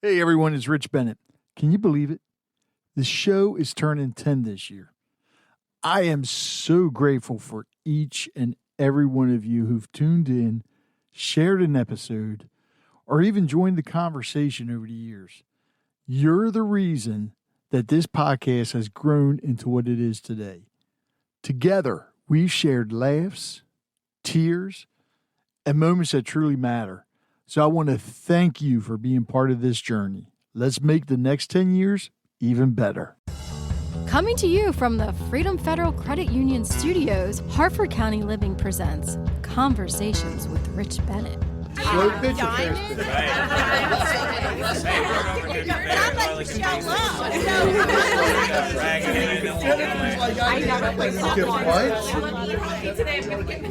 Hey everyone, it's Rich Bennett. Can you believe it? The show is turning 10 this year. I am so grateful for each and every one of you who've tuned in, shared an episode, or even joined the conversation over the years. You're the reason that this podcast has grown into what it is today. Together, we've shared laughs, tears, and moments that truly matter. So I want to thank you for being part of this journey. Let's make the next 10 years even better. Coming to you from the Freedom Federal Credit Union Studios, Hartford County Living presents Conversations with Rich Bennett. Slow pitch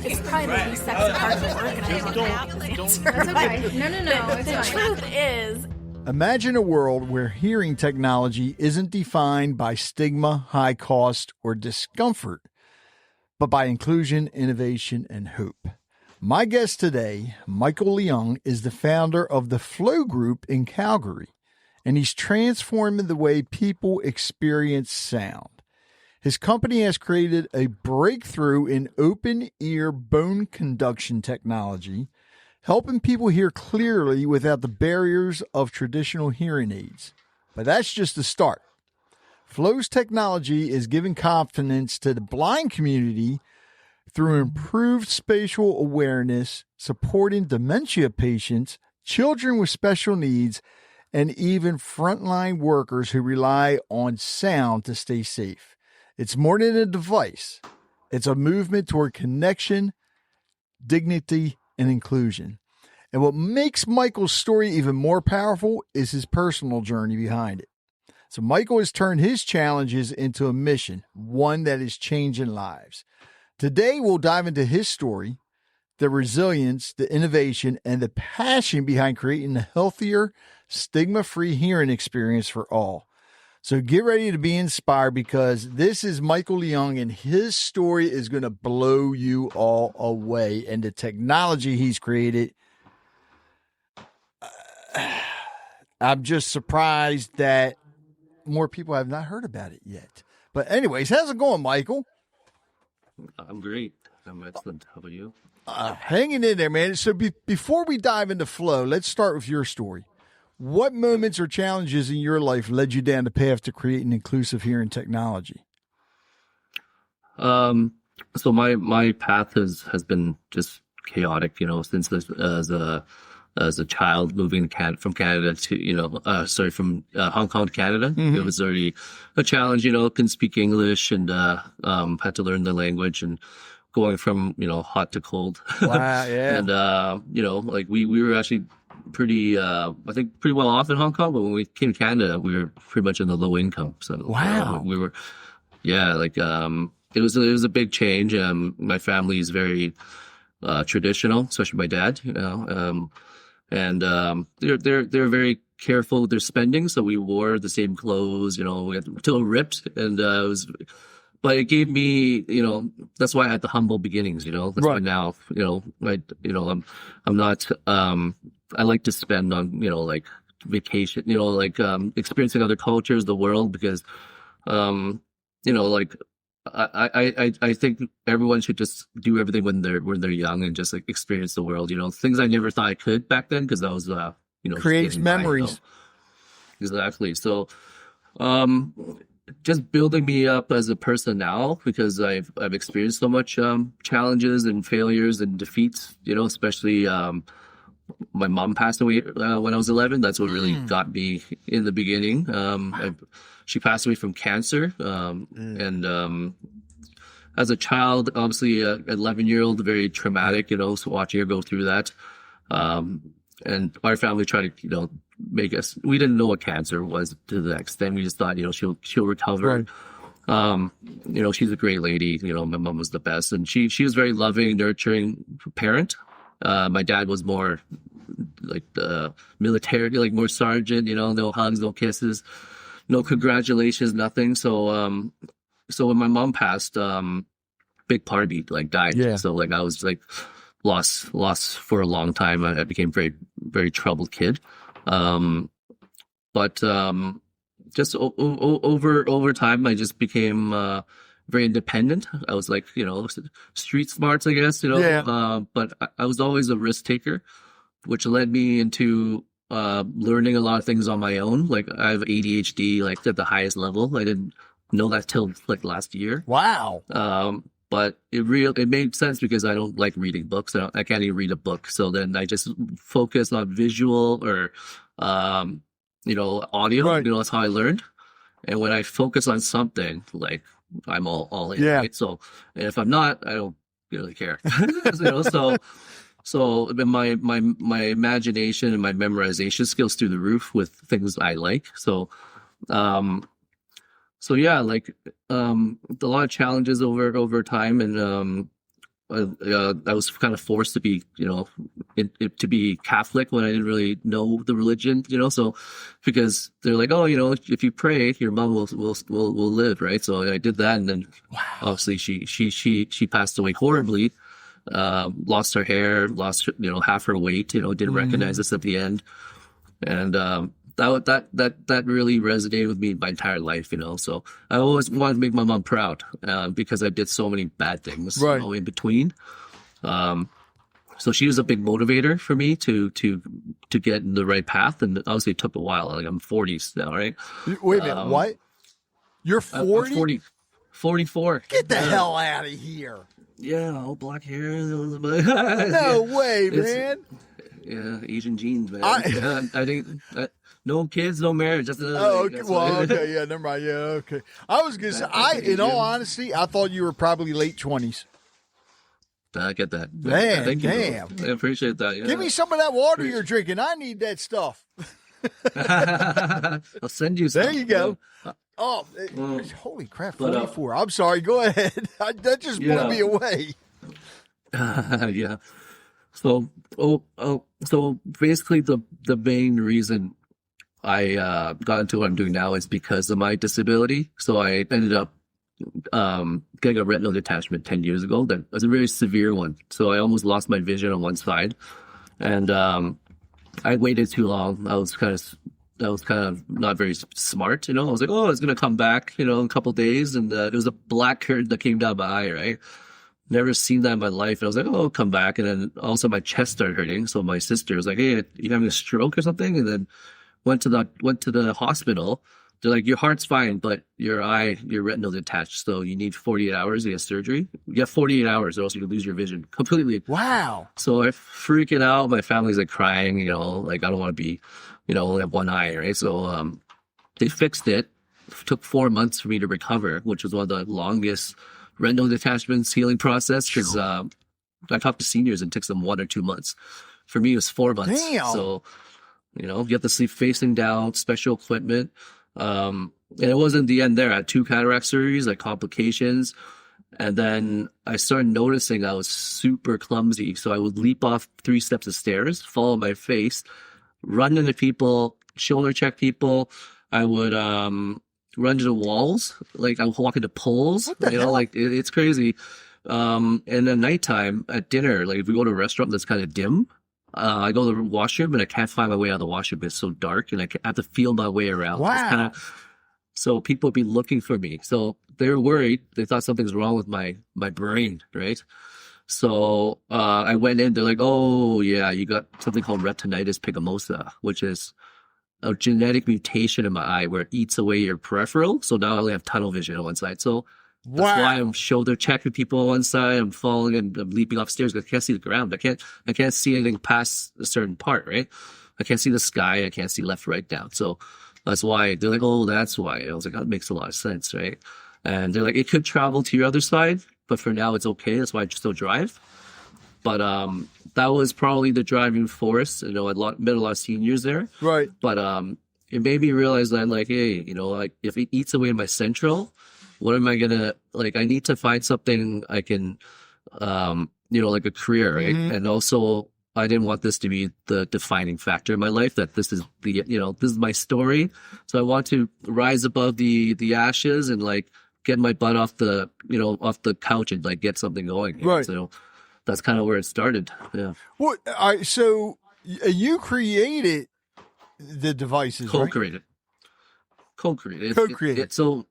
It's probably the least sexy part of the It's okay. No. The truth is, Imagine a world where hearing technology isn't defined by stigma, high cost, or discomfort, but by inclusion, innovation, and hope. My guest today, Michael Leung, is the founder of the Flow Group in Calgary, and he's transforming the way people experience sound. His company has created a breakthrough in open ear bone conduction technology, helping people hear clearly without the barriers of traditional hearing aids. But that's just the start. Flow's technology is giving confidence to the blind community through improved spatial awareness, supporting dementia patients, children with special needs, and even frontline workers who rely on sound to stay safe. It's more than a device. It's a movement toward connection, dignity, and inclusion. And what makes Michael's story even more powerful is his personal journey behind it. So Michael has turned his challenges into a mission, one that is changing lives. Today, we'll dive into his story, the resilience, the innovation, and the passion behind creating a healthier, stigma-free hearing experience for all. So get ready to be inspired because this is Michael Leung, and his story is going to blow you all away. And the technology he's created, I'm just surprised that more people have not heard about it yet. But anyways, how's it going, Michael? I'm great. I'm excellent. How about you? Hanging in there, man. So before we dive into Flow, let's start with your story. What moments or challenges in your life led you down the path to create an inclusive hearing technology? So my path has been just chaotic, since as a child moving from Canada to, from Hong Kong to Canada. Mm-hmm. It was already a challenge, couldn't speak English and had to learn the language and going from, hot to cold. Wow, yeah. And, we were actually pretty well off in Hong Kong, but when we came to Canada, we were pretty much in the low income. So wow. We were, it was a big change. My family is very traditional, especially my dad, and they're very careful with their spending. So we wore the same clothes, we had until ripped, and but it gave me, that's why I had the humble beginnings, that's why now, I'm not, I like to spend on, vacation, experiencing other cultures, the world, because, I think everyone should just do everything when they're young and just experience the world. Things I never thought I could back then because I was creates memories. Exactly. So, just building me up as a person now because I've experienced so much challenges and failures and defeats. Especially my mom passed away when I was 11. That's what really got me in the beginning. She passed away from cancer. And as a child, obviously, 11-year-old, very traumatic, so watching her go through that. And our family tried to, make us, we didn't know what cancer was to the extent. We just thought, she'll recover. Right. She's a great lady. My mom was the best. And she was very loving, nurturing parent. My dad was more like the military, like more sergeant, no hugs, no kisses. No congratulations, nothing. So, so when my mom passed, big part of me died. Yeah. So I was lost for a long time. I became very, very troubled kid. but just over time, I just became very independent. I was like, street smarts, I guess, Yeah. but I was always a risk taker, which led me into learning a lot of things on my own. Like I have ADHD, like at the highest level. I didn't know that till like last year. Wow. But it made sense because I don't like reading books. I can't even read a book. So then I just focus on visual or, audio. Right. That's how I learned. And when I focus on something, like I'm all in. Yeah. Right? So if I'm not, I don't really care. So my imagination and my memorization skills through the roof with things I like. So yeah, like a lot of challenges over time, and I was kind of forced to be, to be Catholic when I didn't really know the religion, so because they're like, oh, if you pray, your mom will live, right? So I did that, and then obviously she passed away horribly. Lost her hair, lost half her weight, didn't recognize us at the end, and that really resonated with me my entire life, so I always wanted to make my mom proud, because I did so many bad things, right, in between. So she was a big motivator for me to get in the right path, and obviously it took a while. Like I'm 40 now, right? Wait a minute, what? You're 40? 44. Get the hell out of here. Yeah, all black hair. No way, man. Yeah, Asian genes, man. I think no kids, no marriage. That's okay. Well, okay, yeah, never mind. Yeah, okay. I was gonna say, in all honesty, I thought you were probably late 20s. I get that. Man, Thank you, damn. I appreciate that. Yeah. Give me some of that water you're drinking. I need that stuff. I'll send you some. There you go. Oh, holy crap, 44. I'm sorry. Go ahead. That just blew me away. Yeah. So, so basically the main reason I got into what I'm doing now is because of my disability. So I ended up getting a retinal detachment 10 years ago. That was a very severe one. So I almost lost my vision on one side. And I waited too long. I was kind of not very smart, I was like, oh, it's going to come back, in a couple of days. And it was a black curtain that came down my eye, right? Never seen that in my life. And I was like, oh, it'll come back. And then also my chest started hurting. So my sister was like, hey, you having a stroke or something? And then went to the hospital. They're like, your heart's fine, but your retinal detached. So you need 48 hours to get surgery. You have 48 hours or else you could lose your vision completely. Wow. So I'm freaking out. My family's like crying, like I don't want to be, only have one eye, right? So they fixed it. It took 4 months for me to recover, which was one of the longest retinal detachments healing process, because I talked to seniors and it takes them 1 or 2 months. For me, it was 4 months. Damn. So, you have to sleep facing down, special equipment. And it wasn't the end there. I had 2 cataract surgeries, like complications. And then I started noticing I was super clumsy. So I would leap off 3 steps of stairs, fall on my face, run into people, shoulder check people. I would run into walls, like I would walk into poles. What the hell? Like it's crazy. And then nighttime at dinner, like if we go to a restaurant that's kind of dim, I go to the washroom and I can't find my way out of the washroom. It's so dark and I have to feel my way around. Wow. So people would be looking for me. So they were worried. They thought something's wrong with my brain, right? So I went in. They're like, oh, yeah, you got something called retinitis pigmentosa, which is a genetic mutation in my eye where it eats away your peripheral. So now I only have tunnel vision on one side. So that's why I'm shoulder checking people on one side. I'm falling and I'm leaping off stairs because I can't see the ground. I can't see anything past a certain part, right? I can't see the sky. I can't see left, right, down. So that's why they're like, oh, that's why. I was like, that makes a lot of sense, right? And they're like, it could travel to your other side, but for now it's okay. That's why I still drive. But that was probably the driving force. I met a lot of seniors there. Right. But it made me realize that, like, hey, like if it eats away my central, what am I gonna, like, I need to find something I can, like a career, right? Mm-hmm. And also, I didn't want this to be the defining factor in my life, that this is this is my story. So I want to rise above the ashes and like get my butt off the couch and like get something going. Right. So that's kind of where it started. Yeah. So you created the devices, right? Co-created. Co-created. Co-created. So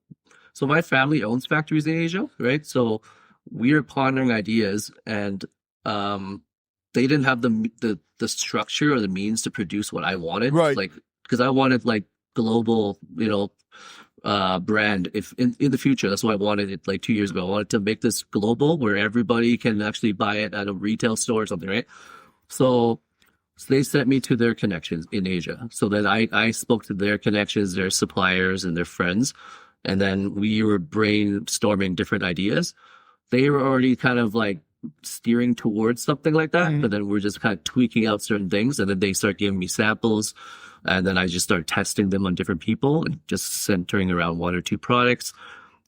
my family owns factories in Asia, right? So we are pondering ideas, and they didn't have the structure or the means to produce what I wanted, right? Like, because I wanted like global, brand. If in the future, that's what I wanted it like 2 years ago. I wanted to make this global where everybody can actually buy it at a retail store or something, right? So they sent me to their connections in Asia. So then I spoke to their connections, their suppliers, and their friends. And then we were brainstorming different ideas. They were already kind of like steering towards something like that. But then we're just kind of tweaking out certain things. And then they start giving me samples. And then I just start testing them on different people and just centering around 1 or 2 products.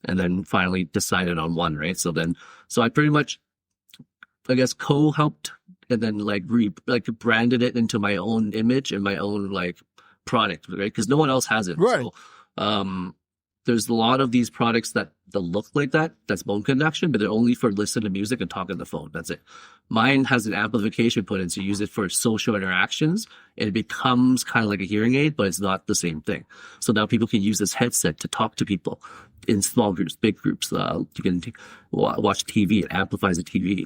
And then finally decided on one, right? So I pretty much, I guess, co-helped and then like branded it into my own image and my own like product, right? Because no one else has it. Right. So, there's a lot of these products that look like that. That's bone conduction, but they're only for listening to music and talk on the phone. That's it. Mine has an amplification put in, so you use it for social interactions, and it becomes kind of like a hearing aid, but it's not the same thing. So now people can use this headset to talk to people in small groups, big groups. You can watch TV. It amplifies the TV,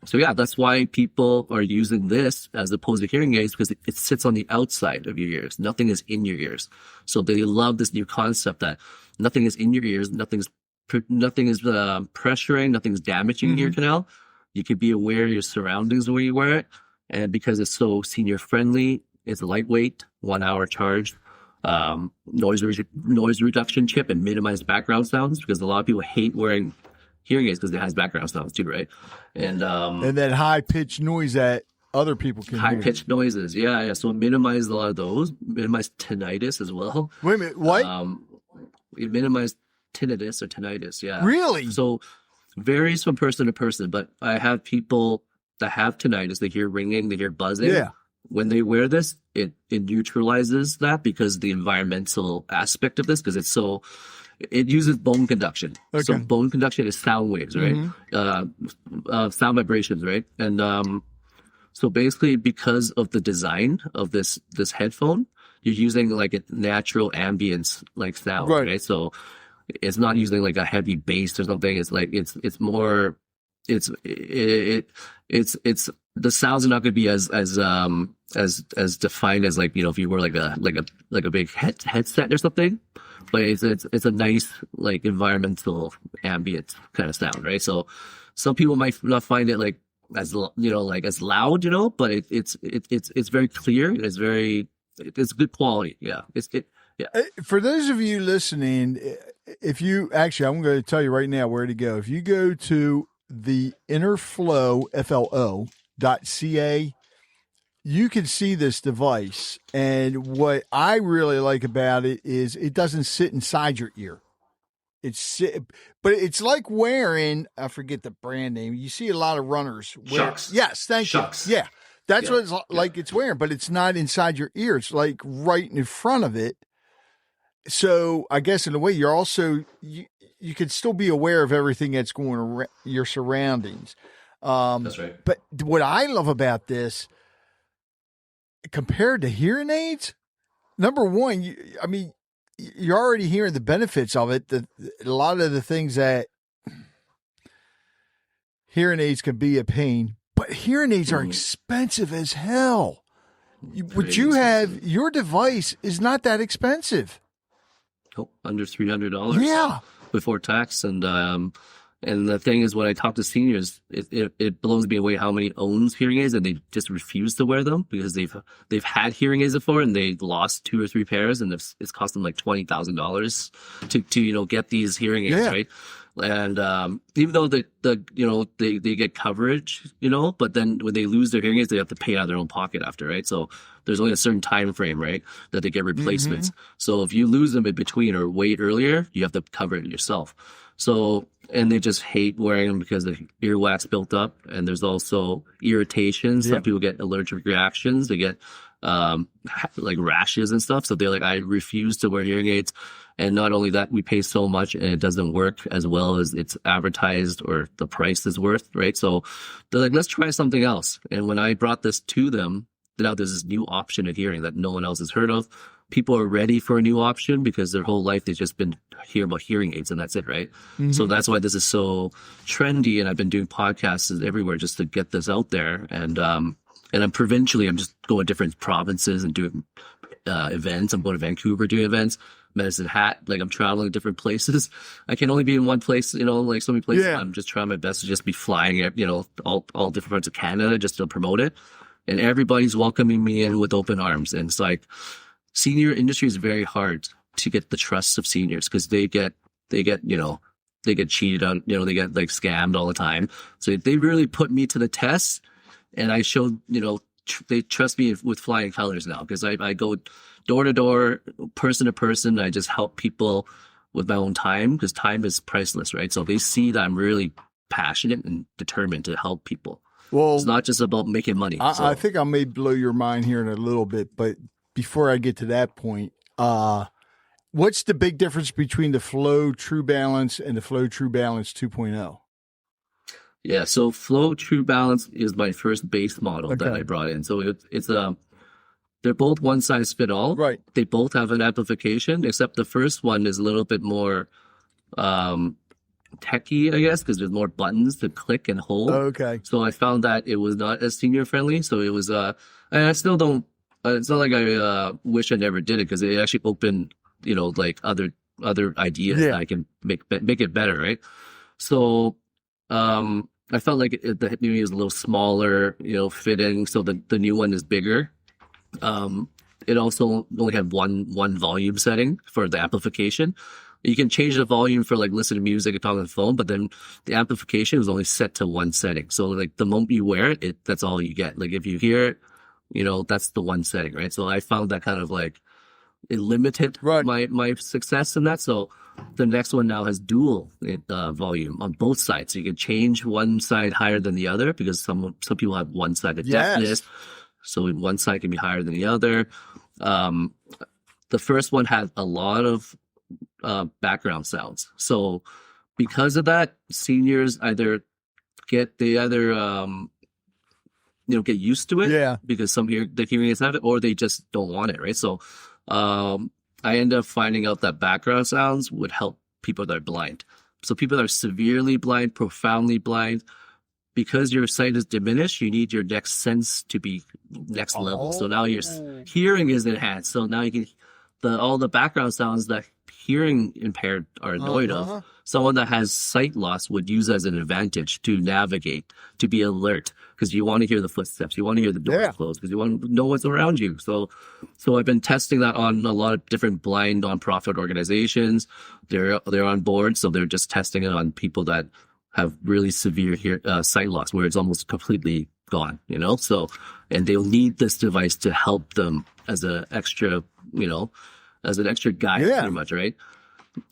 So yeah, that's why people are using this as opposed to hearing aids, because it sits on the outside of your ears. Nothing is in your ears. So they love this new concept that nothing is in your ears. Nothing is pressuring. Nothing's damaging your ear canal. You can be aware of your surroundings when you wear it. And because it's so senior friendly, it's lightweight, 1 hour charge, noise reduction chip, and minimized background sounds, because a lot of people hate wearing hearing aids because it has background sounds too, right? And that high pitched noise that other people can hear. High pitched noises, yeah. So it minimized a lot of those. Minimized tinnitus as well. Wait a minute, what? It minimized tinnitus or tinnitus, yeah. Really? So varies from person to person, but I have people that have tinnitus. They hear ringing, they hear buzzing. Yeah. When they wear this, it neutralizes that because the environmental aspect of this, because it uses bone conduction. Okay. So bone conduction is sound waves, right? Sound vibrations, right? And so basically, because of the design of this headphone, you're using like a natural ambience like sound, right? So it's not using like a heavy bass or something. It's like it's the sounds are not going to be as defined as like, if you were like a big headset or something. But it's a nice like environmental ambient kind of sound, right? So some people might not find it like as as loud, but it's very clear. It's good quality. Yeah, yeah. For those of you listening, I'm going to tell you right now where to go. If you go to the innerflow.ca, you can see this device, and what I really like about it is it doesn't sit inside your ear. But it's like wearing, I forget the brand name. You see a lot of runners wear. Shucks. Yes, thank you. Yeah, that's what it's like. It's wearing, but it's not inside your ear. It's like right in front of it. So I guess in a way, you're also you can still be aware of everything that's going around your surroundings. That's right. But what I love about this, compared to hearing aids, number one, you're already hearing the benefits of it. A lot of the things that hearing aids can be a pain, but hearing aids are expensive as hell. What you have, your device is not that expensive. Oh, under $300. Yeah. Before tax. And the thing is, when I talk to seniors, it blows me away how many owns hearing aids and they just refuse to wear them because they've had hearing aids before and they lost 2 or 3 pairs and it's cost them like $20,000 to get these hearing aids, right? And even though they get coverage, but then when they lose their hearing aids, they have to pay out of their own pocket after, right? So there's only a certain time frame, right, that they get replacements. So if you lose them in between or wait earlier, you have to cover it yourself. So, and they just hate wearing them because the earwax built up, and there's also irritations. Some people get allergic reactions. They get like rashes and stuff. So they're like, I refuse to wear hearing aids. And not only that, we pay so much and it doesn't work as well as it's advertised or the price is worth, right? So they're like, let's try something else. And when I brought this to them, now there's this new option of hearing that no one else has heard of. People are ready for a new option because their whole life they've just been hearing about hearing aids and that's it, right? So that's why this is so trendy, and I've been doing podcasts everywhere just to get this out there. And I'm provincially, I'm just going to different provinces and doing events. I'm going to Vancouver doing events. Medicine Hat, like I'm traveling to different places. I can only be in one place, like so many places. Yeah. I'm just trying my best to just be flying, all different parts of Canada just to promote it. And everybody's welcoming me in with open arms. And it's like, senior industry is very hard to get the trust of seniors because they get cheated on, they get like scammed all the time. So they really put me to the test, and I showed, they trust me with flying colors now because I go door to door, person to person. I just help people with my own time because time is priceless, right? So they see that I'm really passionate and determined to help people. Well, it's not just about making money. I think I may blow your mind here in a little bit, but before I get to that point, what's the big difference between the Flow True Balance and the Flow True Balance 2.0? Yeah, so Flow True Balance is my first base model that I brought in. So it's they're both one size fit all. Right. They both have an amplification, except the first one is a little bit more techie, I guess, because there's more buttons to click and hold. Okay. So I found that it was not as senior friendly. So it was and I still don't. It's not like I wish I never did it because it actually opened, like other ideas that I can make it better, right? So I felt like the new was a little smaller, fitting. So the new one is bigger. It also only had one volume setting for the amplification. You can change the volume for like listen to music and talk on the phone, but then the amplification is only set to one setting. So like the moment you wear it, that's all you get. Like if you hear it, that's the one setting, right? So I found that kind of like it limited my success in that. So the next one now has dual volume on both sides. So you can change one side higher than the other because some people have one side of deafness. So one side can be higher than the other. The first one had a lot of background sounds. So because of that, seniors either get used to it because the hearing aids have it, or they just don't want it, right? So I end up finding out that background sounds would help people that are blind. So people that are severely blind, profoundly blind, because your sight is diminished, you need your next sense to be next level. So now your hearing is enhanced. So now you can all the background sounds that hearing impaired are annoyed of. Someone that has sight loss would use as an advantage to navigate, to be alert, because you want to hear the footsteps, you want to hear the doors close, because you want to know what's around you. So I've been testing that on a lot of different blind nonprofit organizations. They're on board, so they're just testing it on people that have really severe sight loss, where it's almost completely gone. So and they'll need this device to help them as an extra, as an extra guide, pretty much, right?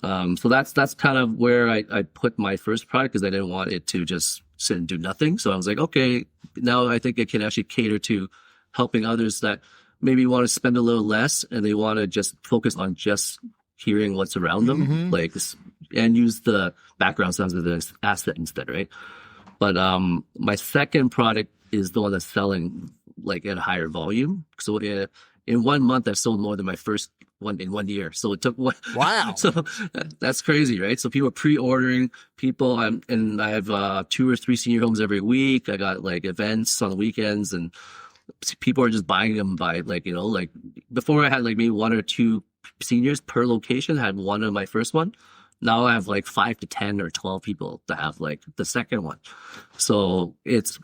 So that's kind of where I put my first product because I didn't want it to just sit and do nothing. So I was like, okay, now I think it can actually cater to helping others that maybe want to spend a little less and they want to just focus on just hearing what's around them, and use the background sounds as an asset instead, right? But my second product is the one that's selling like at a higher volume. So in 1 month, I've sold more than my first one in 1 year. So it took one. Wow. So that's crazy, right? So people are pre-ordering people. And I have 2 or 3 senior homes every week. I got like events on the weekends and people are just buying them by like before I had like maybe 1 or 2 seniors per location. I had one on my first one. Now I have like 5 to 10 or 12 people to have like the second one. So it's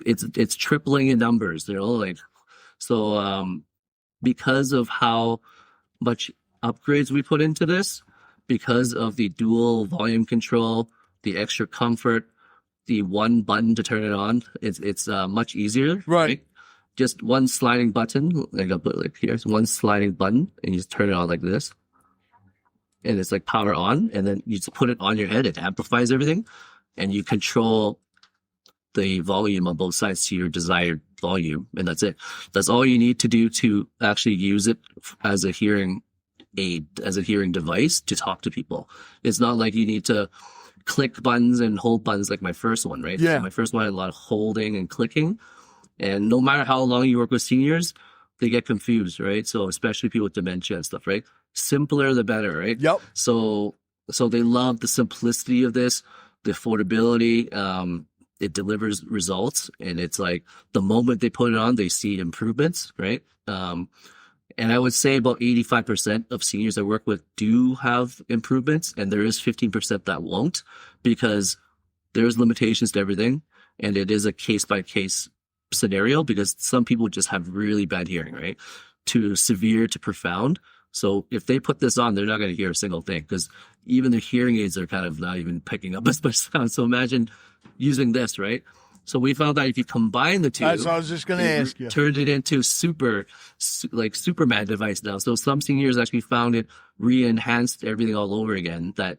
tripling in numbers, so because of how much upgrades we put into this, because of the dual volume control, the extra comfort, the one button to turn it on, it's much easier. Right. Just one sliding button. Like I'll put like here's one sliding button and you just turn it on like this. And it's like power on, and then you just put it on your head. It amplifies everything, and you control the volume on both sides to your desired volume, and that's it. That's all you need to do to actually use it as a hearing aid, as a hearing device to talk to people. It's not like you need to click buttons and hold buttons like my first one, right? Yeah. So my first one had a lot of holding and clicking, and no matter how long you work with seniors, they get confused, right? So especially people with dementia and stuff, right? Simpler the better, right? Yep. So they love the simplicity of this, the affordability. It delivers results, and it's like the moment they put it on, they see improvements, right? And I would say about 85% of seniors I work with do have improvements, and there is 15% that won't, because there's limitations to everything, and it is a case by case scenario, because some people just have really bad hearing, right? To severe to profound. So if they put this on, they're not going to hear a single thing, because even their hearing aids are kind of not even picking up as much sound. So imagine using this, right? So we found that if you combine the two, that's what I was just going to ask you. Turned it into Superman device now. So some seniors actually found it re-enhanced everything all over again. That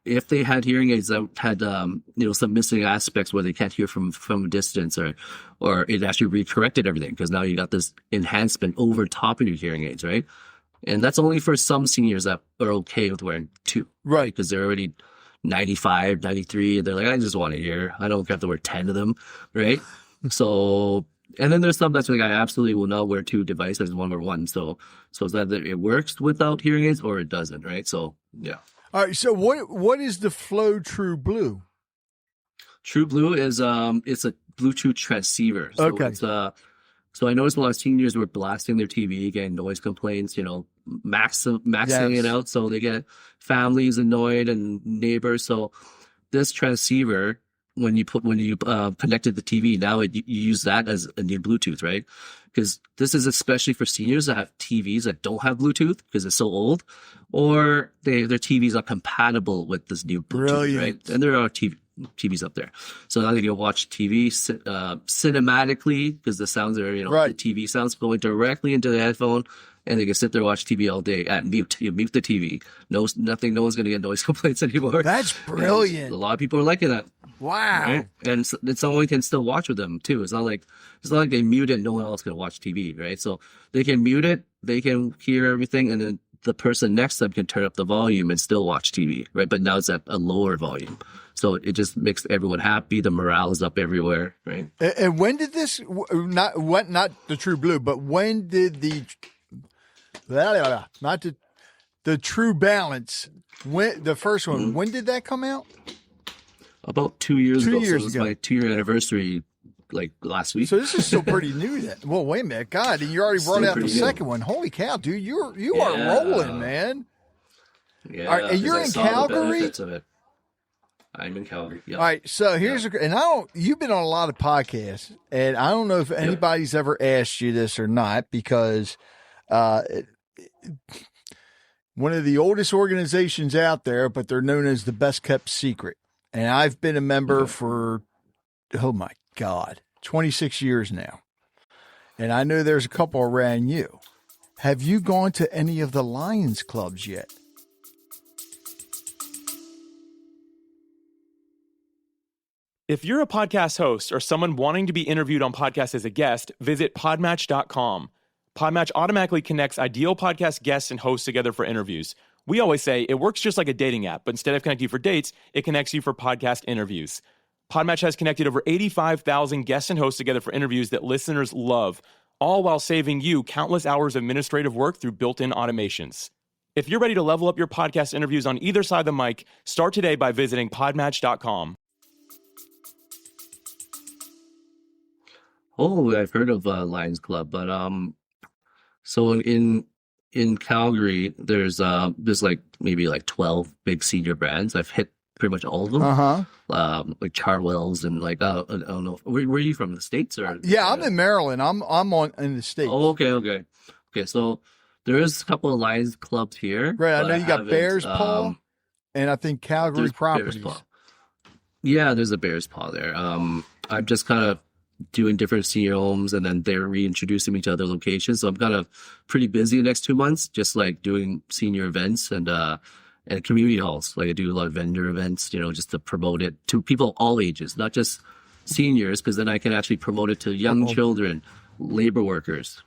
if they had hearing aids that had some missing aspects where they can't hear from a distance, or it actually recorrected everything, because now you got this enhancement over top of your hearing aids, right? And that's only for some seniors that are okay with wearing two, right? Because they're already 95, 93, and they're like, I just want to hear. I don't have to wear 10 of them, right? So, and then there's some that's like, I absolutely will not wear two devices, I want to wear one. So it's either it works without hearing aids or it doesn't, right? So, yeah. All right. So what is the Flow True Blue? True Blue is it's a Bluetooth transceiver. So okay. It's so I noticed a lot of seniors were blasting their TV, getting noise complaints, maxing it out. So they get families annoyed and neighbors. So this transceiver, when you connected the TV, now you use that as a new Bluetooth, right? Because this is especially for seniors that have TVs that don't have Bluetooth because it's so old, or their TVs are compatible with this new Bluetooth, Brilliant. Right? And there are TVs up there. So now they can watch TV cinematically, because the sounds are, right. The TV sounds going directly into the headphone, and they can sit there and watch TV all day at mute. You mute the TV. No one's going to get noise complaints anymore. That's brilliant. And a lot of people are liking that. Wow. Right? And someone can still watch with them too. It's not like they mute it and no one else can watch TV, right? So they can mute it, they can hear everything, and then the person next to them can turn up the volume and still watch TV, right? But now it's at a lower volume. So it just makes everyone happy. The morale is up everywhere, right? And when did this, not the True Blue, but when did the True Balance, the first one, when did that come out? About 2 years ago. 2 years so it was ago. my 2-year anniversary, like last week. So this is still pretty new then. Well, wait a minute. God, and you already brought out the second one. Holy cow, dude. You are rolling, man. Yeah. All right, and you're in Calgary? I'm in Calgary. Yeah. All right. So here's you've been on a lot of podcasts, and I don't know if anybody's ever asked you this or not, because one of the oldest organizations out there, but they're known as the best kept secret. And I've been a member for, oh my God, 26 years now. And I know there's a couple around you. Have you gone to any of the Lions clubs yet? If you're a podcast host or someone wanting to be interviewed on podcasts as a guest, visit podmatch.com. Podmatch automatically connects ideal podcast guests and hosts together for interviews. We always say it works just like a dating app, but instead of connecting you for dates, it connects you for podcast interviews. Podmatch has connected over 85,000 guests and hosts together for interviews that listeners love, all while saving you countless hours of administrative work through built-in automations. If you're ready to level up your podcast interviews on either side of the mic, start today by visiting podmatch.com. Oh, I've heard of Lions Club, but so in Calgary, there's like maybe like 12 big senior brands. I've hit pretty much all of them. Like Charwell's and like I don't know. Where are you from? The States or? Yeah, I'm in Maryland. I'm in the States. Oh, okay. So there is a couple of Lions clubs here. Right, I know you got Bears Paw, and I think Calgary Properties. Yeah, there's a Bears Paw there. I'm just kind of doing different senior homes, and then they're reintroducing me to other locations. So I'm kind of pretty busy the next 2 months, just like doing senior events and community halls. Like I do a lot of vendor events, just to promote it to people all ages, not just seniors, because then I can actually promote it to young children, labor workers.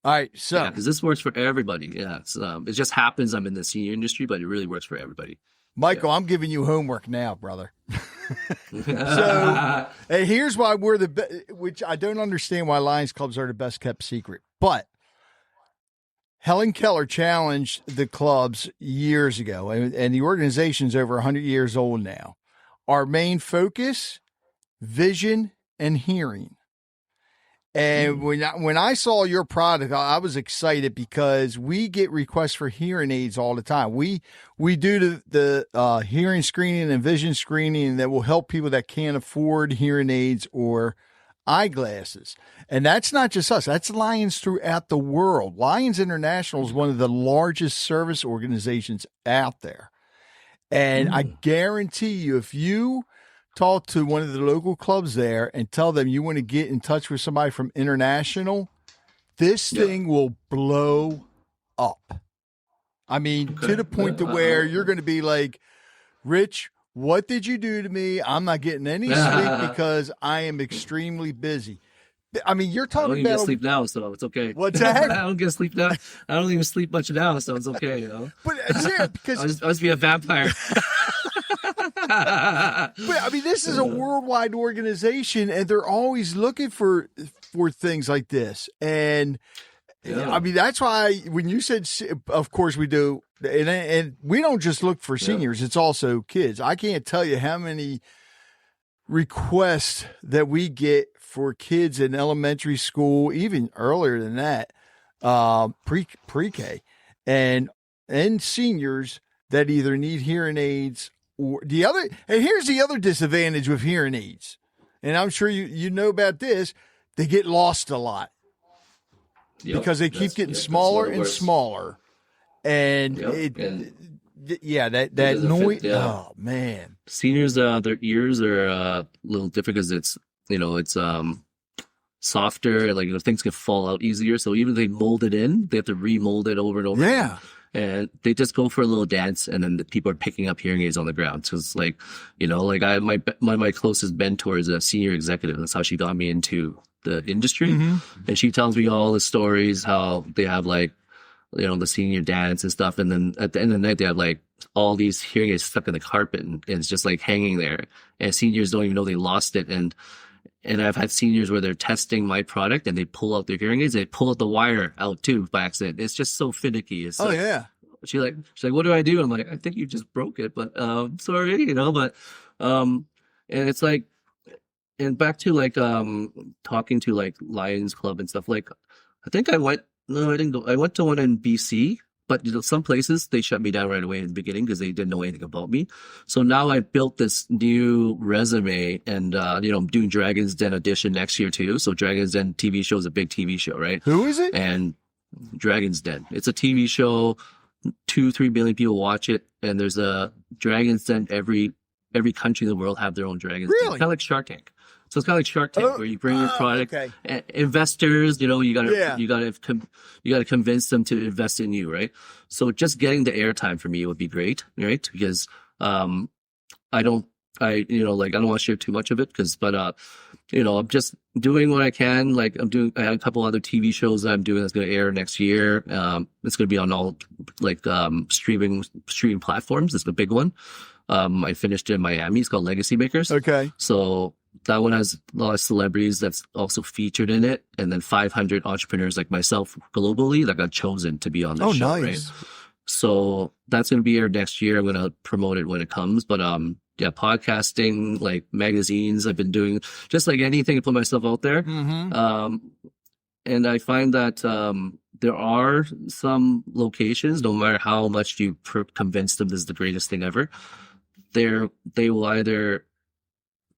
All right, so because this works for everybody. Yeah, it just happens I'm in the senior industry, but it really works for everybody. Michael, I'm giving you homework now, brother. So, and here's why we're which I don't understand why Lions clubs are the best kept secret. But Helen Keller challenged the clubs years ago, and the organization's over 100 years old now. Our main focus, vision and hearing. And when I saw your product, I was excited because we get requests for hearing aids all the time. We do the hearing screening and vision screening that will help people that can't afford hearing aids or eyeglasses. And that's not just us. That's Lions throughout the world. Lions International is one of the largest service organizations out there. And I guarantee you, if you talk to one of the local clubs there and tell them you want to get in touch with somebody from International, this thing will blow up. I mean, to the point to where you're going to be like, Rich, what did you do to me? I'm not getting any sleep because I am extremely busy. I mean, you're talking about. I don't even get sleep now, so it's okay. What's that? I don't get sleep now. I don't even sleep much now, so it's okay, you know. But yeah, because I'll just be a vampire. But I mean, this is a worldwide organization, and they're always looking for things like this. And I mean, that's why when you said, of course we do, and we don't just look for seniors; it's also kids. I can't tell you how many requests that we get for kids in elementary school, even earlier than that, pre-K, and seniors that either need hearing aids or the other. And here's the other disadvantage with hearing aids, and I'm sure you know about this: they get lost a lot because they keep getting smaller and smaller, and that noise. Oh man, Seniors, their ears are a little different because it's softer, like things can fall out easier. So even if they mold it in, they have to remold it over and over. Yeah. And they just go for a little dance, and then the people are picking up hearing aids on the ground. So it's like, my closest mentor is a senior executive. That's how she got me into the industry. And she tells me all the stories, how they have the senior dance and stuff. And then at the end of the night, they have all these hearing aids stuck in the carpet, and it's just hanging there. And seniors don't even know they lost it. And I've had seniors where they're testing my product and they pull out their hearing aids. They pull out the wire out too by accident. It's just so finicky. It's she's like, what do I do? I'm like, I think you just broke it, but sorry, but and it's and back to talking to Lions Club and stuff. I think I went to one in BC. But some places, they shut me down right away in the beginning because they didn't know anything about me. So now I built this new resume, and, I'm doing Dragon's Den audition next year too. So Dragon's Den TV show is a big TV show, right? Who is it? And Dragon's Den. It's a TV show. 2-3 billion people watch it. And there's a Dragon's Den. Every country in the world have their own Dragon's Den. Kind of like Shark Tank. So it's kind of like Shark Tank, where you bring your product, investors, you gotta convince them to invest in you, right? So just getting the airtime for me would be great, right? Because, I don't want to share too much of it I'm just doing what I can. I have a couple other TV shows that I'm doing that's going to air next year. It's going to be on all streaming platforms. It's the big one. I finished it in Miami. It's called Legacy Makers. Okay. So that one has a lot of celebrities that's also featured in it. And then 500 entrepreneurs like myself globally that got chosen to be on the show. Nice. Right? So that's going to be aired next year. I'm going to promote it when it comes. But, podcasting, magazines, I've been doing just anything to put myself out there. And I find that, there are some locations, no matter how much you convince them this is the greatest thing ever, they will either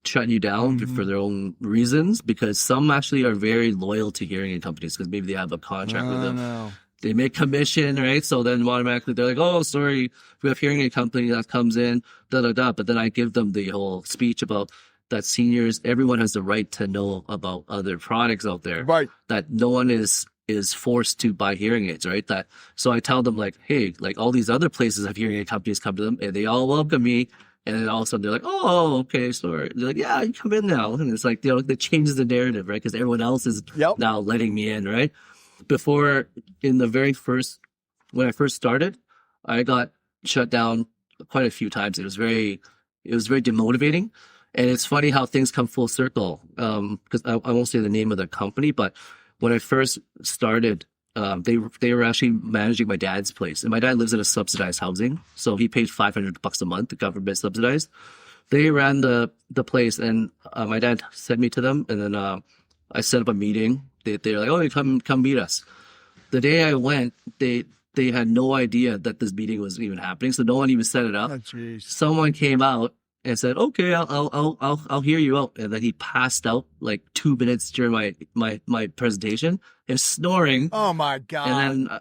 shut you down for their own reasons, because some actually are very loyal to hearing aid companies because maybe they have a contract with them. They make commission, right? So then automatically they're like, oh, sorry, we have hearing aid company that comes in, But then I give them the whole speech about that seniors, everyone has the right to know about other products out there. Right. That no one is forced to buy hearing aids, right? So I tell them hey, all these other places have hearing aid companies come to them and they all welcome me. And then all of a sudden they're like, oh, okay, sorry. They're like, yeah, you come in now. And it's it changes the narrative, right? Because everyone else is now letting me in, right? Before, when I first started, I got shut down quite a few times. It was very demotivating. And it's funny how things come full circle. Because I won't say the name of the company, but when I first started, they were actually managing my dad's place, and my dad lives in a subsidized housing, so he paid $500 a month, the government subsidized. They ran the place, and my dad sent me to them, and then I set up a meeting. They're like, "Oh, come meet us." The day I went, they had no idea that this meeting was even happening, so no one even set it up. Oh, jeez. Someone came out and said, "Okay, I'll hear you out," and then he passed out like 2 minutes during my presentation and snoring. Oh my God. And then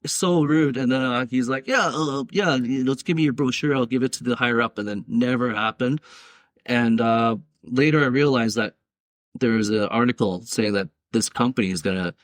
so rude. And then he's like, yeah, let's give me your brochure. I'll give it to the higher up. And then never happened. And later I realized that there was an article saying that this company is going to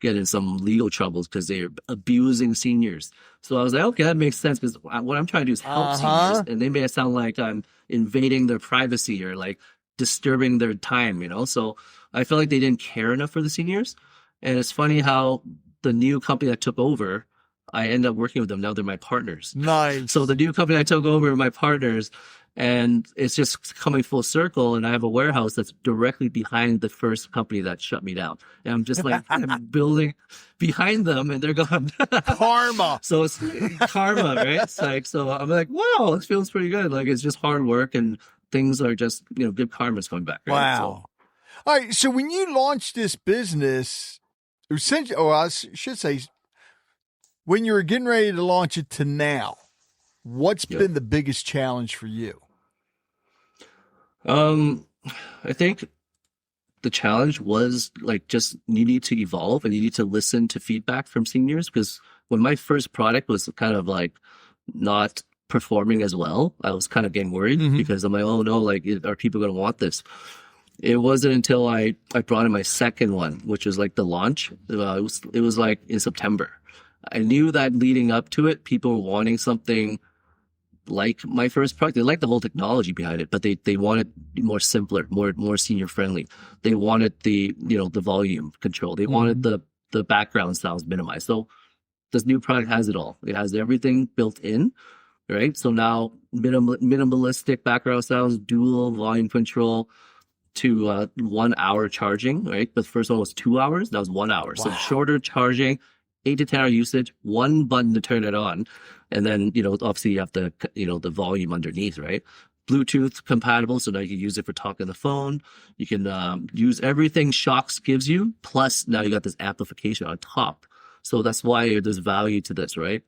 get in some legal troubles because they're abusing seniors. So I was like, okay, that makes sense, because what I'm trying to do is help seniors. And they may sound like I'm invading their privacy or like disturbing their time, So I felt like they didn't care enough for the seniors. And it's funny how the new company that took over, I ended up working with them. Now they're my partners. Nice. So the new company I took over are my partners, and it's just coming full circle. And I have a warehouse that's directly behind the first company that shut me down. And I'm just like, I'm building behind them, and they're gone. Karma. So it's karma, right? It's like, so I'm like, wow, this feels pretty good. Like, it's just hard work, and things are just, good karma's coming back. Right? Wow. So, All right. So when you launched this business, essentially, I should say, when you were getting ready to launch it to now, what's been the biggest challenge for you? I think the challenge was like, just you need to evolve and you need to listen to feedback from seniors, because when my first product was kind of like not performing as well, I was kind of getting worried because I'm like, oh no, like, are people going to want this? It wasn't until I brought in my second one, which was like the launch. It was like in September. I knew that leading up to it, people were wanting something like my first product. They liked the whole technology behind it, but they wanted more simpler, more senior friendly. They wanted the volume control. They wanted the background sounds minimized. So this new product has it all. It has everything built in, right? So now minimalistic background sounds, dual volume control, to 1 hour charging, right? But the first one was 2 hours. That was 1 hour. Wow. So shorter charging, 8 to 10 hour usage, one button to turn it on. And then, obviously you have the volume underneath, right? Bluetooth compatible. So now you can use it for talking on the phone. You can use everything Shocks gives you. Plus now you got this amplification on top. So that's why there's value to this, right?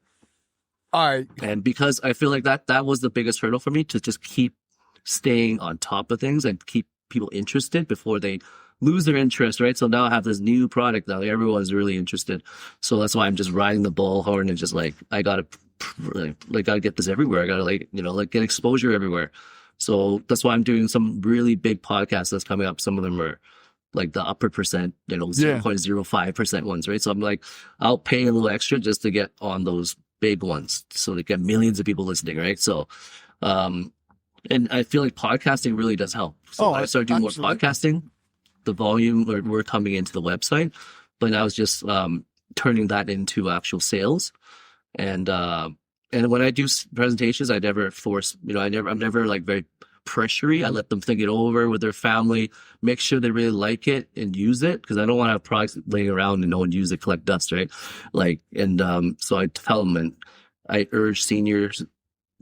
All right. And because I feel like that was the biggest hurdle for me, to just keep staying on top of things and keep people interested before they lose their interest, right? So now I have this new product now. Everyone's really interested. So that's why I'm just riding the bullhorn and just like, I gotta get this everywhere. I gotta get exposure everywhere. So that's why I'm doing some really big podcasts that's coming up. Some of them are like the upper percent, 0.05% ones, right? So I'm like, I'll pay a little extra just to get on those big ones, so they get millions of people listening, right? So, and I feel like podcasting really does help. So I started doing more podcasting. The volume were coming into the website, but I was just turning that into actual sales. And when I do presentations, I never force, I'm never like very pressury. I let them think it over with their family, make sure they really like it and use it, because I don't want to have products laying around and no one use it, collect dust, right? So I tell them, and I urge seniors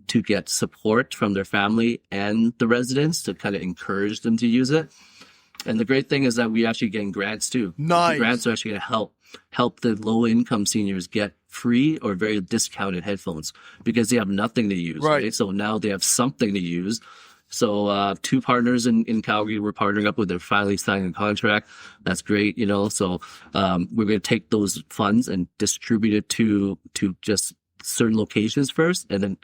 to get support from their family and the residents to kind of encourage them to use it. And the great thing is that we actually getting grants too. Nice. The grants are actually going to help the low income seniors get free or very discounted headphones, because they have nothing to use. Right. So now they have something to use. So 2 partners in Calgary we're partnering up with. They're finally signing a contract. That's great, So we're going to take those funds and distribute it to just certain locations first, and then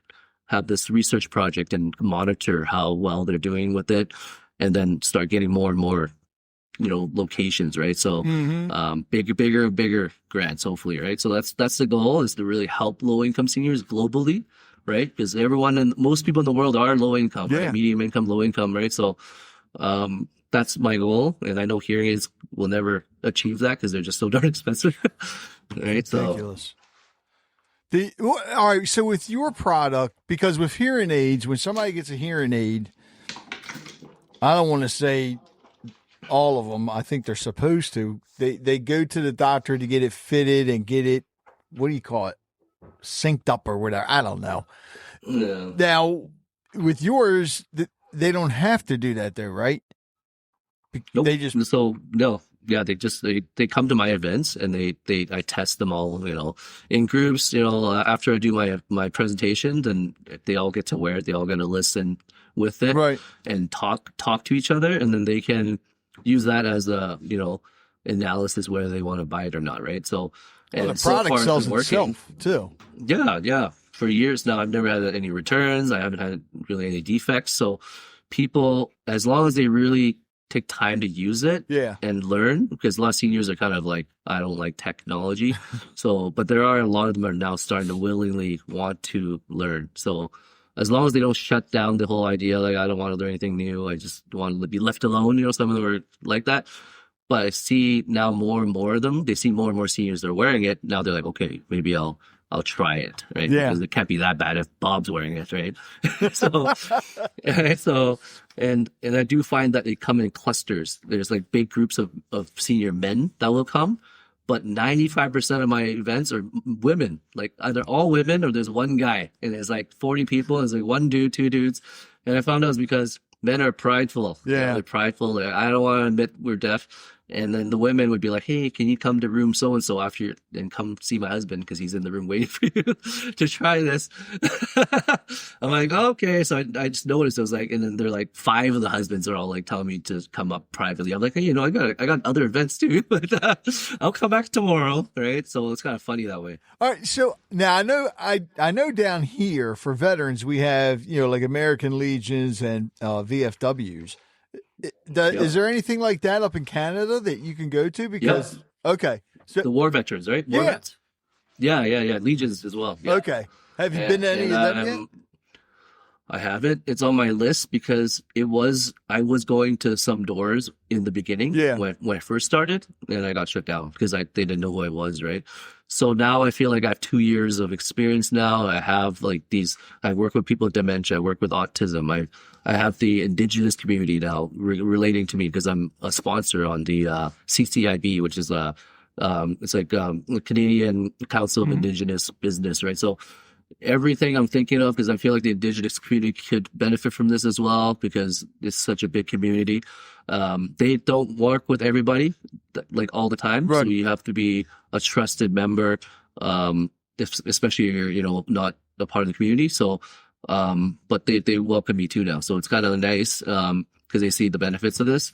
have this research project and monitor how well they're doing with it, and then start getting more and more, locations, right? So bigger grants, hopefully, right? So that's the goal, is to really help low income seniors globally, right? Because most people in the world are low income, right? Medium income, low income, right? So that's my goal, and I know hearing aids will never achieve that because they're just so darn expensive, right? Ridiculous. All right. So with your product, because with hearing aids, when somebody gets a hearing aid, I don't want to say all of them. I think they're supposed to. They go to the doctor to get it fitted and get it, what do you call it, synced up or whatever. I don't know. Yeah. Now, with yours, they don't have to do that though, right? Nope. They just no. Yeah, they come to my events and I test them all, in groups, after I do my presentation, then they all get to wear it, they all get to listen with it, right, and talk to each other, and then they can use that as a, analysis whether they want to buy it or not, right? So, and the product so sells itself too. Yeah. For years now, I've never had any returns. I haven't had really any defects. So people, as long as they really take time to use it and learn, because a lot of seniors are kind of like, I don't like technology. But there are a lot of them are now starting to willingly want to learn. So as long as they don't shut down the whole idea, like, I don't want to learn anything new, I just want to be left alone, some of them are like that. But I see now more and more of them, they see more and more seniors that are wearing it. Now they're like, okay, maybe I'll try it, right? Yeah. Because it can't be that bad if Bob's wearing it, right? And I do find that they come in clusters. There's like big groups of senior men that will come, but 95% of my events are women. Like either all women or there's one guy, and there's like 40 people. There's like one dude, two dudes, and I found out it's because men are prideful. Yeah, they're prideful. I don't want to admit we're deaf. And then the women would be like, hey, can you come to room so-and-so after and come see my husband because he's in the room waiting for you to try this. I'm like, okay. So I just noticed it was like, and then they're like 5 of the husbands are all like telling me to come up privately. I'm like, hey, I got other events too, but I'll come back tomorrow. Right. So it's kind of funny that way. All right. So now I know down here for veterans, we have, like American Legions and VFWs. Is there anything like that up in Canada that you can go to? Because okay, so the war veterans, right? War vets. Yeah. Legions as well. Yeah. Okay, have you been to any of them yet? I haven't. It's on my list because I was going to some doors in the beginning when I first started, and I got shut down because they didn't know who I was, right? So now I feel like I have 2 years of experience now. I have I work with people with dementia. I work with autism. I have the indigenous community now relating to me because I'm a sponsor on the CCIB, which is it's like the Canadian Council of Indigenous Business, right? So everything I'm thinking of, because I feel like the indigenous community could benefit from this as well because it's such a big community. They don't work with everybody like all the time, right. So you have to be a trusted member, especially if you're not a part of the community. So, but they welcome me too now, so it's kind of nice because they see the benefits of this.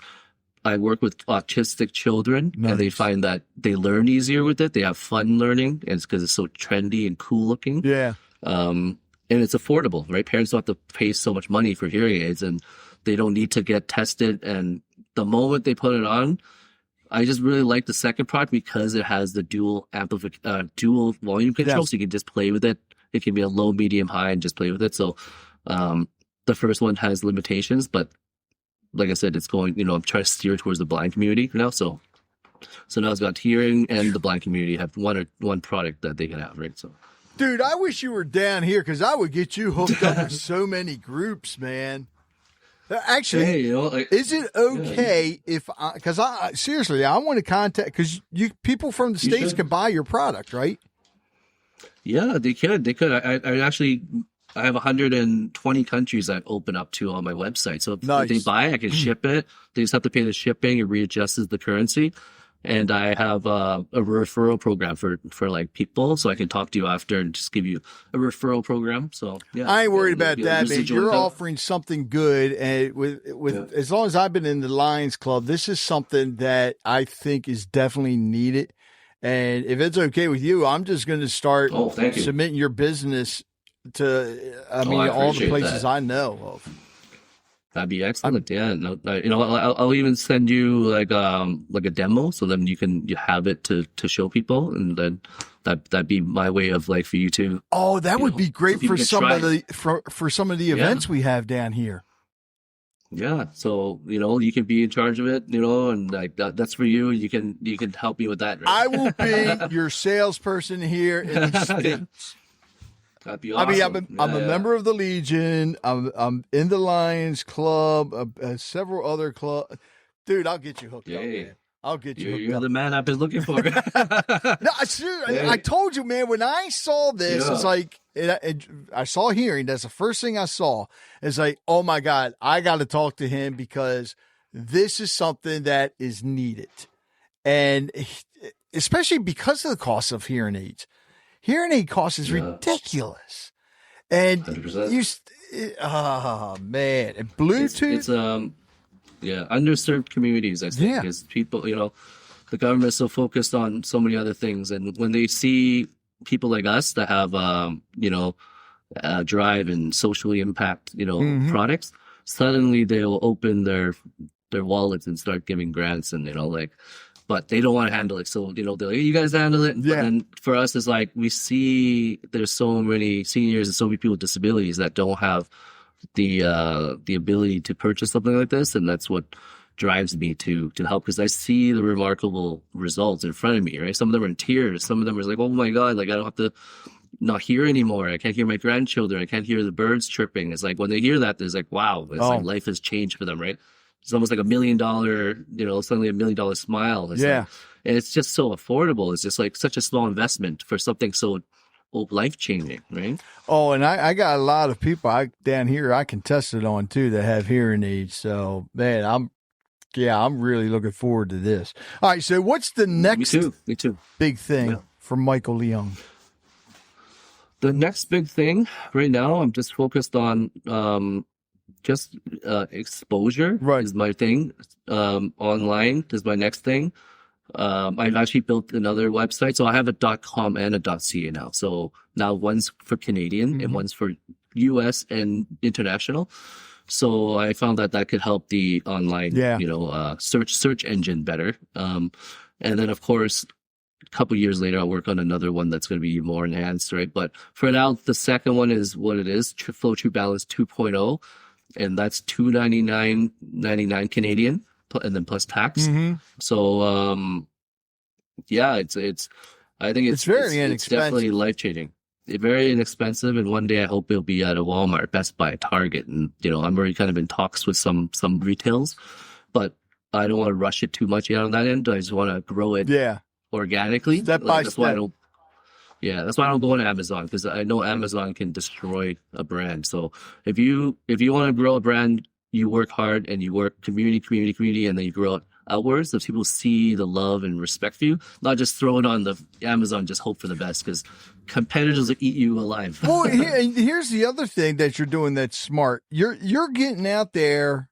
I work with autistic children, and they find that they learn easier with it. They have fun learning, and it's because it's so trendy and cool looking. Yeah. And it's affordable, right? Parents don't have to pay so much money for hearing aids, and they don't need to get tested. And the moment they put it on, I just really like the second product because it has the dual volume control, so you can just play with it. It can be a low, medium, high, and just play with it. So the first one has limitations, but like I said, it's going, I'm trying to steer towards the blind community now. So now it's got hearing and the blind community have one product that they can have, right? So, dude, I wish you were down here because I would get you hooked up with so many groups, man. Actually, hey, is it okay if because seriously, I want to contact, because people from the States can buy your product, right? Yeah, they could. I actually, I have 120 countries I've opened up to on my website. So if they buy, I can ship it. They just have to pay the shipping. It readjusts the currency. And I have a referral program for like people, so I can talk to you after and just give you a referral program. So yeah, I ain't worried about that, man. You're offering something good, and with as long as I've been in the Lions Club, this is something that I think is definitely needed. And if it's okay with you, I'm just going to start submitting your business to all the places I know of. That'd be excellent. I'll even send you like a demo, so then you have it to show people, and then that'd be my way of like for you to. Oh, that would be great for some of the events we have down here. Yeah, so you can be in charge of it, and like that's for you. You can help me with that. Right? I will be your salesperson here in the States. That'd be I mean, awesome. I'm a member of the Legion. I'm in the Lions Club, several other clubs. Dude, I'll get you hooked up, man. I'll get you hooked You're up. the man I've been looking for. No, I told you, man, when I saw this, it's like, I saw hearing. That's the first thing I saw. It's like, oh my God, I got to talk to him because this is something that is needed. And especially because of the cost of hearing aids. Hearing aid cost is ridiculous. And 100%. Oh man, and Bluetooth. It's underserved communities. I think because people, the government is so focused on so many other things, and when they see people like us that have, drive and socially impact, products, suddenly they'll open their wallets and start giving grants, and but they don't want to handle it. So, they're like, you guys handle it. Yeah. And for us, it's like, we see there's so many seniors and so many people with disabilities that don't have the ability to purchase something like this. And that's what drives me to help, because I see the remarkable results in front of me, right? Some of them are in tears. Some of them are like, oh my God, like I don't have to not hear anymore. I can't hear my grandchildren. I can't hear the birds chirping. It's like when they hear that, it's like, wow, it's like life has changed for them, right? It's almost like $1 million, suddenly $1 million smile. It's and it's just so affordable. It's just like such a small investment for something so life-changing, right? Oh, and I got a lot of people down here I can test it on too that have hearing aids. So, man, I'm really looking forward to this. All right, so what's the next Me too. big thing for Michael Leung? The next big thing right now, I'm just focused on exposure is my thing. Online is my next thing. I've actually built another website. So I have a .com and a .ca now. So now one's for Canadian and one's for US and international. So I found that could help the online, search engine better. And then of course, a couple years later, I'll work on another one that's going to be more enhanced, right? But for now, the second one is what it is, Flow True Balance 2.0. And that's $299.99 Canadian, and then plus tax. So, I think it's very inexpensive. It's definitely life changing. It's very inexpensive, and one day I hope it'll be at a Walmart, Best Buy, Target, and I'm already kind of in talks with some retails, but I don't want to rush it too much yet on that end. I just want to grow it organically, step by step. That's why I don't go on Amazon, because I know Amazon can destroy a brand. So if you want to grow a brand, you work hard and you work community, and then you grow it outwards so people see the love and respect for you, not just throw it on the Amazon, just hope for the best, because competitors will eat you alive. Well, here's the other thing that you're doing that's smart. You're getting out there,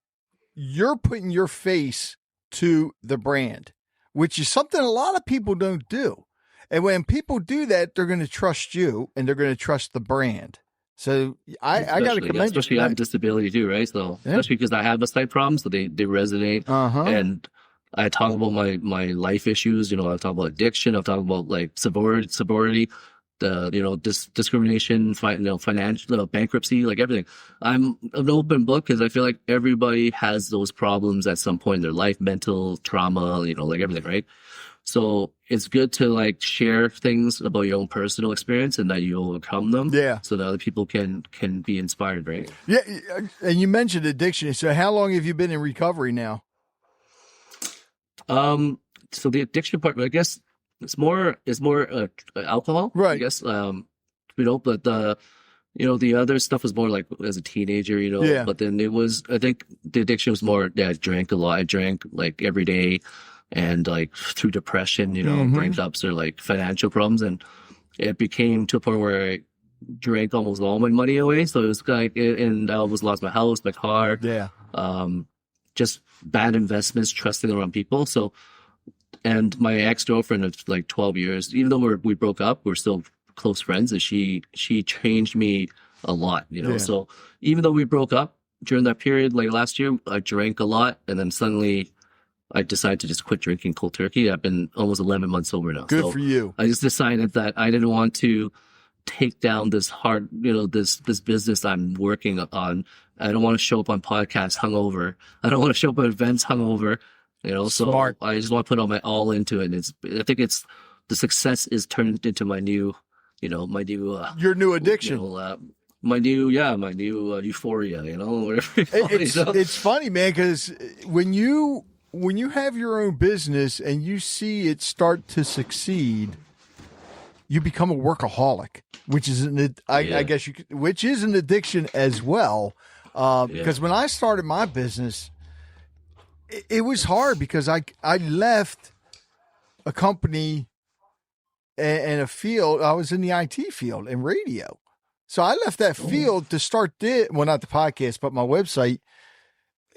you're putting your face to the brand, which is something a lot of people don't do. And when people do that, they're going to trust you and they're going to trust the brand. So I got to commend you. Especially I have a disability too, right? So especially because I have a side problem, so they resonate. And I talk about my life issues. I talk about addiction. I talk about like sobriety, the discrimination, financial bankruptcy, like everything. I'm an open book because I feel like everybody has those problems at some point in their life, mental trauma, like everything, right? So it's good to like share things about your own personal experience and that you overcome them. Yeah. So that other people can be inspired, right? Yeah. And you mentioned addiction. So how long have you been in recovery now? So the addiction part, I guess it's more alcohol, right? I guess, but the other stuff was more like as a teenager, but then I think the addiction was more, I drank a lot. I drank like every day. And like through depression, breakups or like financial problems. And it became to a point where I drank almost all my money away. So it was like, and I almost lost my house, my car. Yeah. Just bad investments, trusting the wrong people. So, and my ex-girlfriend of like 12 years, even though we broke up, we're still close friends. And she changed me a lot, So even though we broke up during that period, like last year, I drank a lot. And then suddenly I decided to just quit drinking cold turkey. I've been almost 11 months sober now. Good for you. I just decided that I didn't want to take down this hard, this business I'm working on. I don't want to show up on podcasts hungover. I don't want to show up at events hungover. Smart. So I just want to put all into it. And I think the success is turned into my new my new your new addiction. My new euphoria, whatever. It's funny, man, because when you have your own business and you see it start to succeed, you become a workaholic, which is which is an addiction as well. Because when I started my business, it was hard because I left a company and a field. I was in the IT field and radio. So I left that field to start not the podcast, but my website.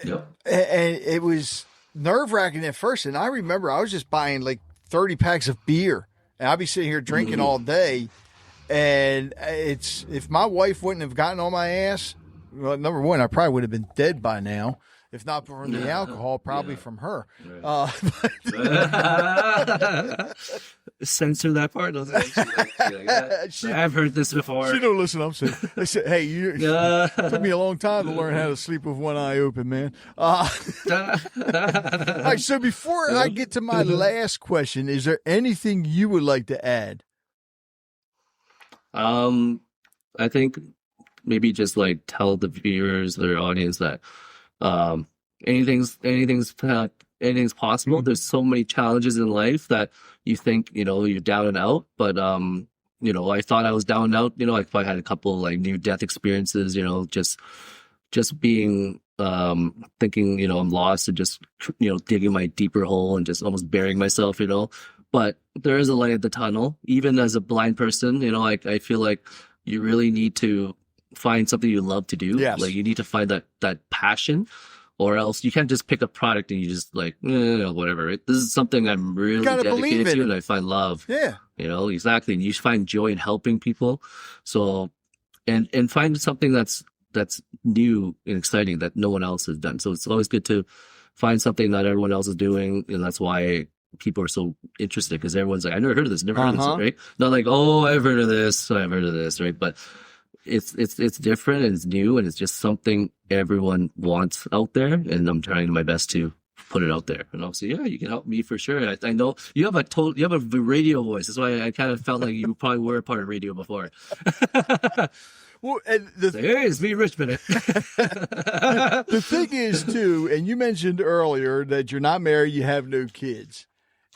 Yep. And it was nerve-wracking at first. And I remember I was just buying like 30 packs of beer. And I'd be sitting here drinking all day. And if my wife wouldn't have gotten on my ass, well, number one, I probably would have been dead by now. If not from the alcohol, probably from her. Right. Censor that part. I've heard this before. She don't listen. I'm saying. They said, "Hey, it took me a long time to learn how to sleep with one eye open, man." All right. So before I get to my last question, is there anything you would like to add? I think maybe just like tell the viewers, their audience that anything's possible. There's so many challenges in life that you think, you're down and out, but I thought I was down and out. I had a couple like near death experiences, just being thinking, I'm lost and just digging my deeper hole and just almost burying myself, but there is a light at the tunnel. Even as a blind person, I feel like you really need to find something you love to do. Yes. Like you need to find that passion, or else you can't just pick a product and you just like, whatever. This is something I'm really dedicated to and I find love. Yeah. Exactly. And you find joy in helping people. So, and find something that's new and exciting that no one else has done. So it's always good to find something that everyone else is doing. And that's why people are so interested, because everyone's like, I never heard of this, right? Not like, oh, I've heard of this, right? But it's different and it's new and it's just something everyone wants out there, and I'm trying my best to put it out there. And obviously, you can help me for sure. I know you have a radio voice. That's why I kind of felt like you probably were a part of radio before. Well, and hey, it's me, Rich Bennett. The thing is too, and you mentioned earlier that you're not married, you have no kids.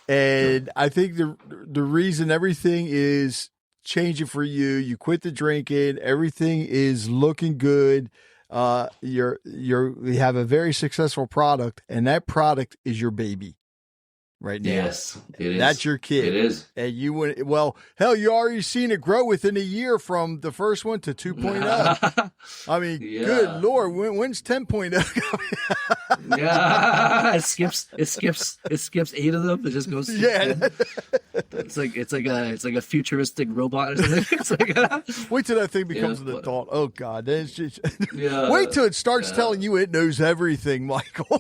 And I think the reason everything is changing for you, you quit the drinking, everything is looking good. You have a very successful product, and that product is your baby right now. Yes, it is. That's your kid. It is. And you already seen it grow within a year from the first one to 2.0. I mean, good Lord, when's 10.0? Yeah, it skips 8 of them. It just goes. Yeah. It's like a futuristic robot or something. It's like wait till that thing becomes an adult. Oh God, that's just. Wait till it starts telling you it knows everything, Michael.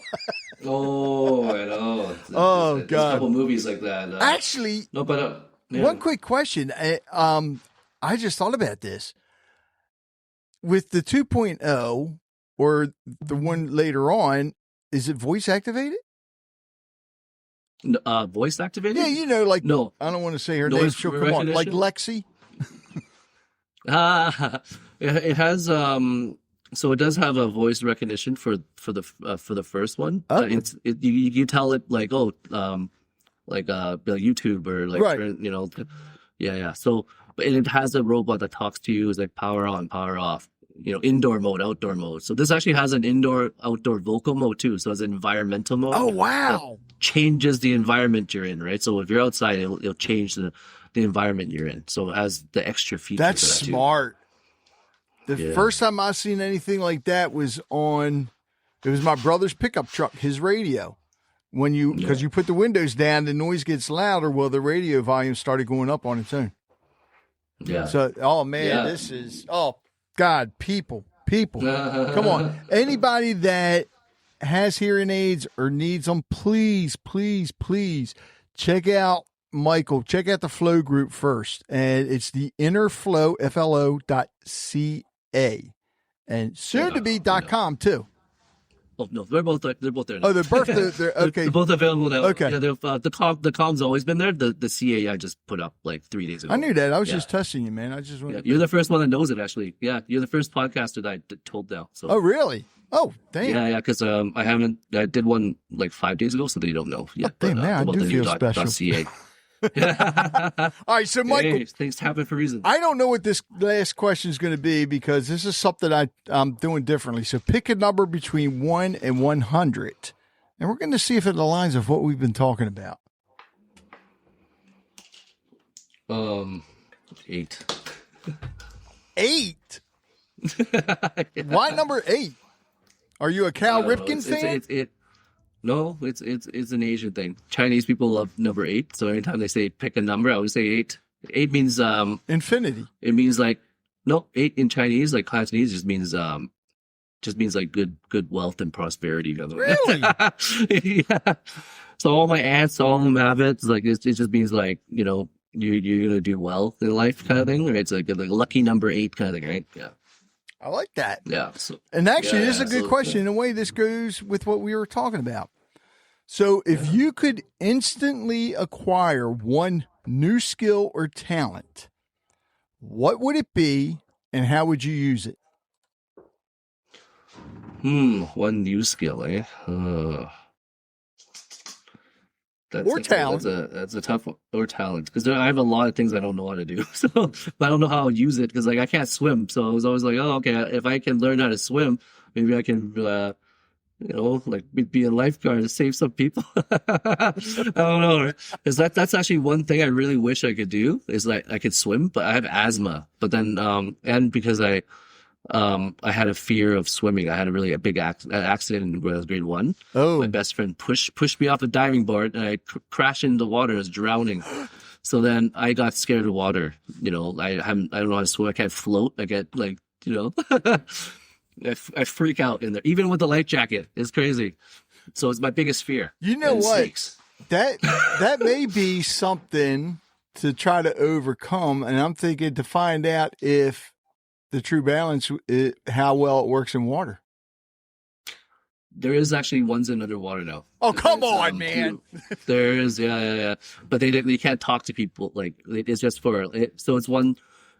Oh, I know. God, there's a couple movies like that. Actually, no, but one quick question. I just thought about this. With the 2.0 or the one later on, is it voice activated? Voice activated? Yeah, like no. I don't want to say her name. She'll come on, like Lexi. It has so it does have a voice recognition for the first one. Oh. You tell it like YouTube or like right. Yeah. So and it has a robot that talks to you. It's like power on, power off. Indoor mode, outdoor mode. So this actually has an outdoor vocal mode too. So it's an environmental mode. Oh wow! Changes the environment you're in, right? So if you're outside, it'll change the environment you're in. So it has the extra features. That's smart. The first time I seen anything like that was it was my brother's pickup truck, his radio. Because you put the windows down, the noise gets louder. Well, the radio volume started going up on its own. Yeah. So, oh man, this is God, people, come on. Anybody that has hearing aids or needs them, please check out Michael. Check out the Flow group first. And it's the InnerFlow, FLO.ca. And soon to be .com too. Oh no, they're both there. Now. Oh, they're okay. They're both available now. Okay. Yeah, the com's always been there. The CA I just put up like 3 days ago. I knew that. I was just testing you, man. I just wanted. You're the first one that knows it, actually. Yeah, you're the first podcaster that I told now. So. Oh, really? Oh, damn. Yeah, because I did one like 5 days ago, so they don't know yet. Damn, man, I do feel special. .ca. All right, so Michael, hey, things happen for reasons. I don't know what this last question is going to be because this is something I'm doing differently. So pick a number between 1 and 100, and we're going to see if it aligns with what we've been talking about. 8. 8? Why number 8? Are you a Cal Ripken fan? No, it's an Asian thing. Chinese people love number 8, so anytime they say pick a number, I always say 8. 8 means infinity. It means like 8 in Chinese, like Cantonese, just means like good wealth and prosperity. Really? Yeah. So all my aunts, all of them have it. It's like it just means like you're gonna do well in life, kind of thing. Right? It's like a lucky number 8 kind of thing, right? Yeah. I like that. Yeah. So, and actually, this is a good question. In a way, this goes with what we were talking about. So if you could instantly acquire one new skill or talent, what would it be and how would you use it? One new skill, eh? Talent. That's a tough one. Or talent. Because I have a lot of things I don't know how to do. So, but I don't know how I'll use it because like I can't swim. So I was always like, oh, okay, if I can learn how to swim, maybe I can, like be a lifeguard to save some people. I don't know. Because that's actually one thing I really wish I could do is like I could swim, but I have asthma. But then, and because I had a fear of swimming. I had a big accident when I was grade 1. Oh, my best friend pushed me off a diving board, and I crashed into the water. I was drowning. So then I got scared of water. I don't know how to swim. I can't float. I get like, I freak out in there, even with the life jacket. It's crazy. So it's my biggest fear. You know what? Snakes. That may be something to try to overcome. And I'm thinking to find out if the true balance, how well it works in water. There is actually ones in underwater now. Oh, come on, man. There is, yeah. But they can't talk to people. Like, it's just so it's one.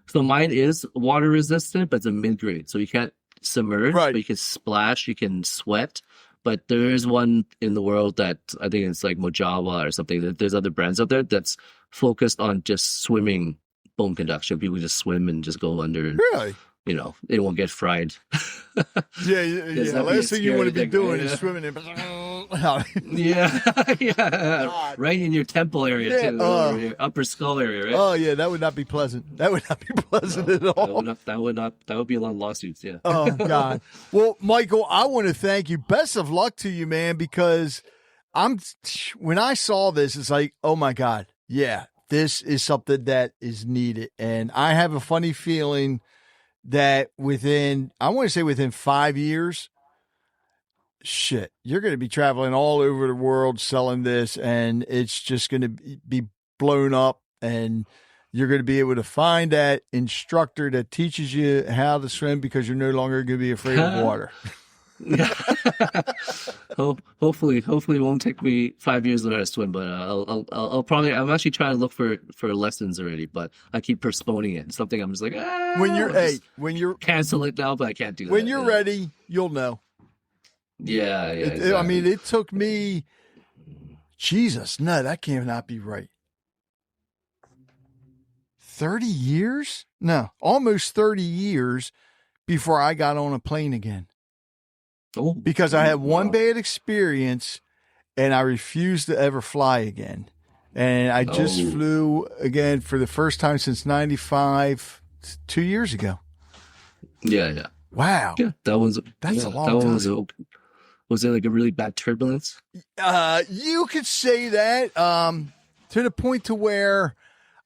So mine is water resistant, but it's a mid-grade. So you can't submerge, right. But you can splash, you can sweat. But there is one in the world that I think it's like Mojava or something. There's other brands out there that's focused on just swimming bone conduction. People just swim and just go under. And, really? They won't get fried. Yeah. Last thing you want to be doing is swimming in. Yeah. Right in your temple area, too. Your upper skull area, right? Oh, yeah. That would not be pleasant. That would not be pleasant at all. That would be a lot of lawsuits, yeah. Oh, God. Well, Michael, I want to thank you. Best of luck to you, man, because when I saw this, it's like, oh, my God. Yeah, this is something that is needed. And I have a funny feeling that within 5 years, you're going to be traveling all over the world selling this, and it's just going to be blown up, and you're going to be able to find that instructor that teaches you how to swim because you're no longer going to be afraid of water. Hopefully it won't take me 5 years to learn how to swim, but I'll probably, I'm actually trying to look for lessons already, but I keep postponing it. It's something I'm just like, when you're cancel it now, but I can't do that. When you're ready, you'll know. Yeah. Exactly. I mean, it took me, Jesus, no, that cannot be right. 30 years? No, almost 30 years before I got on a plane again. Oh, because I had one bad experience and I refused to ever fly again. And I just flew again for the first time since 95, 2 years ago. Yeah. Wow. Yeah, that's a long time. Was it like a really bad turbulence? You could say that, to the point to where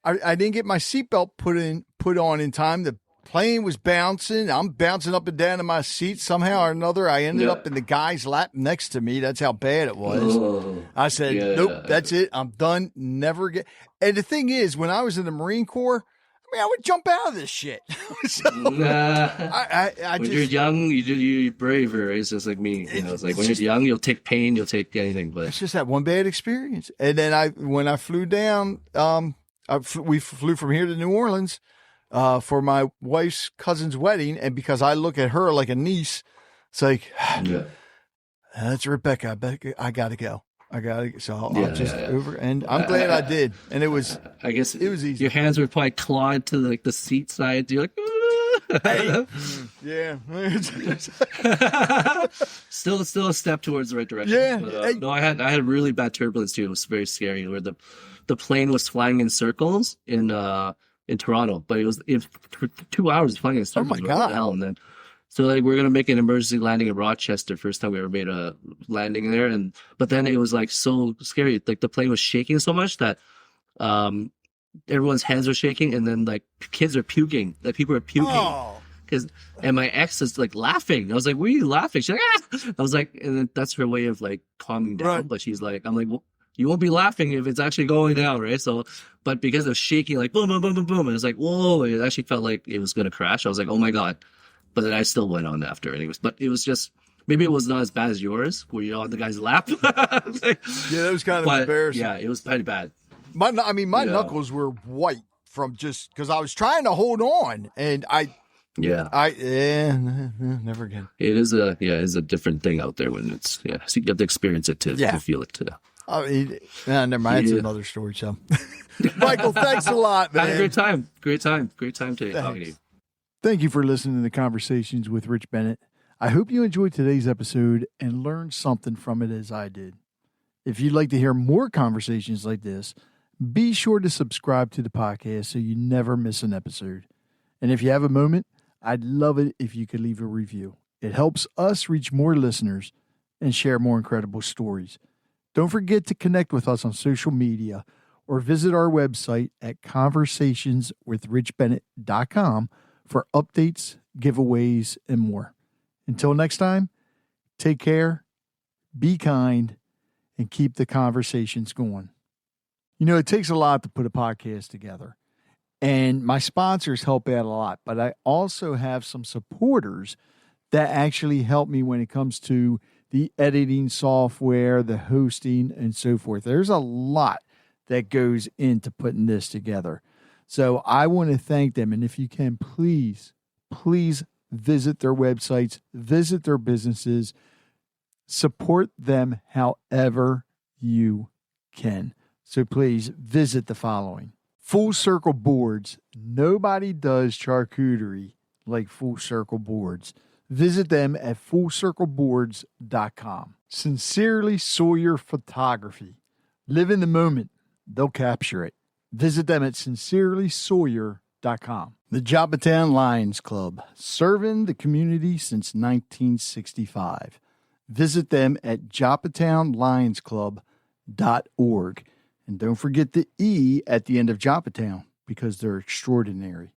I didn't get my seatbelt put on in time. The plane was bouncing. I'm bouncing up and down in my seat. Somehow or another, I ended up in the guy's lap next to me. That's how bad it was. I said, nope, that's it. I'm done. Never get. And the thing is, when I was in the Marine Corps, I mean, I would jump out of this shit. So, I when just, you're young, you're braver. It's just like me. You know, it's like when you're young, you'll take pain, you'll take anything. But it's just that one bad experience. And then when I flew down, we flew from here to New Orleans for my wife's cousin's wedding. And because I look at her like a niece, it's like, that's Rebecca. I got to go. So I'll just over, and I'm glad I did. And it was, I guess it was easy. Your hands were probably clawed to like the seat side. You're like, yeah. still a step towards the right direction. Yeah. But, no, I had really bad turbulence too. It was very scary. Where the plane was flying in circles in Toronto, but it was 2 hours flying in circles. Oh my God. What the hell? And then, so like we're gonna make an emergency landing in Rochester. First time we ever made a landing there, but then it was like so scary. Like the plane was shaking so much that everyone's hands were shaking, and then like kids are puking. Like people are puking. Oh. And my ex is like laughing. I was like, "Were you laughing?" She's like, "Ah!" I was like, and then that's her way of like calming down. Right. But she's like, I'm like, well, you won't be laughing if it's actually going down, right? So, but because of shaking, like boom, boom, boom, boom, boom, and it's like, whoa! It actually felt like it was gonna crash. I was like, oh my God. But then I still went on after anyways. But it was just, maybe it was not as bad as yours, where you're on the guy's lap. Yeah, that was kind of embarrassing. Yeah, it was pretty bad. My knuckles were white from just because I was trying to hold on, and never again. It is a different thing out there when it's So you have to experience it to feel it too. Never mind. It's another story. So, Michael, thanks a lot, man. Had a great time. Great time today talking to you. Thank you for listening to Conversations with Rich Bennett. I hope you enjoyed today's episode and learned something from it as I did. If you'd like to hear more conversations like this, be sure to subscribe to the podcast so you never miss an episode. And if you have a moment, I'd love it if you could leave a review. It helps us reach more listeners and share more incredible stories. Don't forget to connect with us on social media or visit our website at conversationswithrichbennett.com for updates, giveaways, and more. Until next time, take care, be kind, and keep the conversations going. You know, it takes a lot to put a podcast together, and my sponsors help out a lot, but I also have some supporters that actually help me when it comes to the editing software, the hosting, and so forth. There's a lot that goes into putting this together. So I want to thank them. And if you can, please visit their websites, visit their businesses, support them however you can. So please visit the following. Full Circle Boards. Nobody does charcuterie like Full Circle Boards. Visit them at fullcircleboards.com. Sincerely Sawyer Photography. Live in the moment. They'll capture it. Visit them at sincerelysawyer.com. The Joppatown Lions Club, serving the community since 1965. Visit them at joppatownlionsclub.org. And don't forget the E at the end of Joppatown because they're extraordinary.